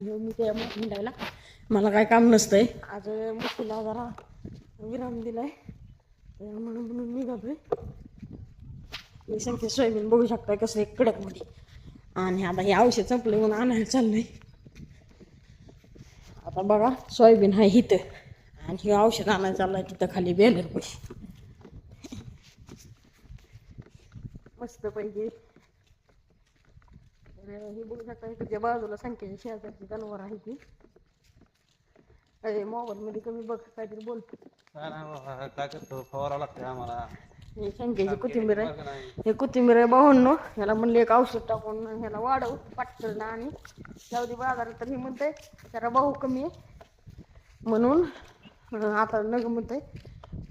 मी त्या हिंडायला मला काय काम नसतंय. आज मुलीला जरा विराम दिलाय म्हणून निघालोय. मी सांगते सोयाबीन बघू शकताय कसं एक कडकमध्ये. आणि आता हे औषध संपलं म्हणून आणायला चाललंय. आता बघा सोयाबीन आहे इथं आणि हे औषध आणायला चाललंय तिथं खाली बॅनर पैसे मस्त पैकी. हे बघू शकता तुझ्या बाजूला संख्येची शेजारची जनावर आहे ती. अरे मोबाईल मध्ये कमी बघ काहीतरी बोलतो. काय करतो फवारा लागतंय आम्हाला. हे शंकेची कोथिंबीर आहे. हे कोथिंबीर आहे भावांनो. ह्याला म्हणले एक औषध टाकून ह्याला वाढव पाटकळणं आणि जाऊ दे बाजारात. तर हे म्हणतंय जरा भाऊ कमी आहे म्हणून आता नग म्हणतंय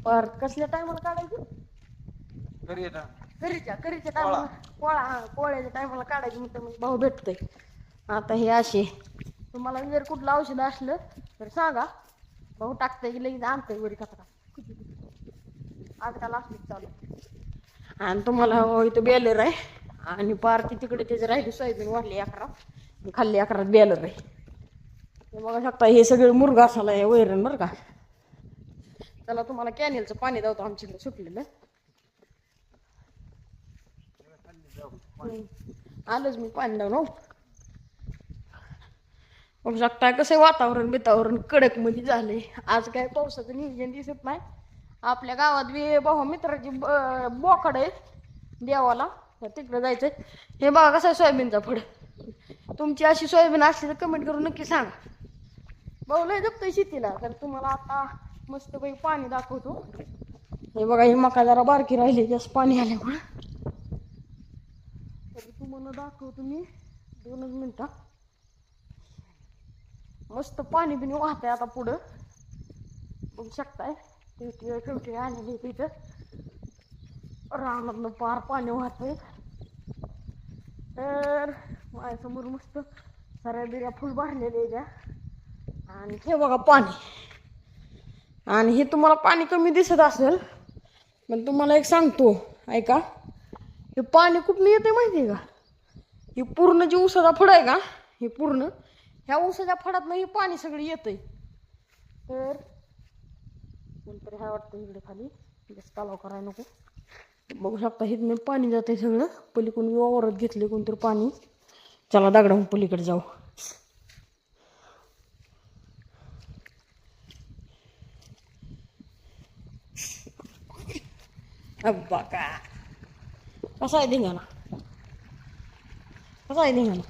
पर कसल्या टायमाला काढायची करीच्या टायमाला पोळ्याच्या टायमाला काढायची म्हणतं म्हणजे भाऊ भेटतंय. आता हे असे तुम्हाला जर कुठलं औषध असलं तर सांगा, भाऊ टाकतंय की लगेच आणतंय वरी कचरा आजकाल असलीच चालू. आणि तुम्हाला इथं बेलर आहे आणि पार ती तिकडे त्याचं राहिली सोयाबीन वाढली 11 खाल्ली 11 बेलर आहे. ते बघा शकता हे सगळं मुरगा असाला आहे वैरण बरं का. त्याला तुम्हाला कॅनेलचं पाणी दावतो आमच्याकडे सुटलेलं. आलंच मी पाणी लावून. बघू शकता कसं वातावरण कडक मध्ये झाले. आज काय पावसाचं नियोजन दिसत नाही. आपल्या गावात बी भाऊ मित्राची बोकड आहे देवाला तिकडे जायचंय. हे बघा कसं आहे सोयाबीनचा फड. तुमची अशी सोयाबीन असली तर कमेंट करून नक्की सांगा. भाऊ लय जपतोय शेतीला. तर तुम्हाला आता मस्त पैकी पाणी दाखवतो. हे बघा ही मका जरा बारकी राहिली जास्त पाणी आल्यामुळे. तर तुम्हाला दाखवतो मी 2 मिनिटं. मस्त पाणी बिनी वाहतंय आता पुढं बघू शकताय. शेवटी आलेली तिथं रानातनं पार पाणी वाहतंय. तर माझ्यासमोर मस्त सऱ्या बिऱ्या फुल भरलेले द्या. आणि हे बघा पाणी. आणि हे तुम्हाला पाणी कमी दिसत असेल पण तुम्हाला एक सांगतो ऐका. हे पाणी कुठनं येते माहिती आहे का. हे पूर्ण जे ऊसाचा फड आहे का हे पूर्ण ह्या ऊसाच्या फडातनं हे पाणी सगळं येतंय. तर नंतर ह्या वाटतं इकडे खाली जास्त तलाव करायला नको. बघू शकता इथनं पाणी जाते सगळं. पलीकडून वावरात घेतले कोणतरी पाणी. चला दगडाहून पलीकडे जाऊ. अब्बा का कसा आहे धिंगाणा कसा आहे धिंगाणा.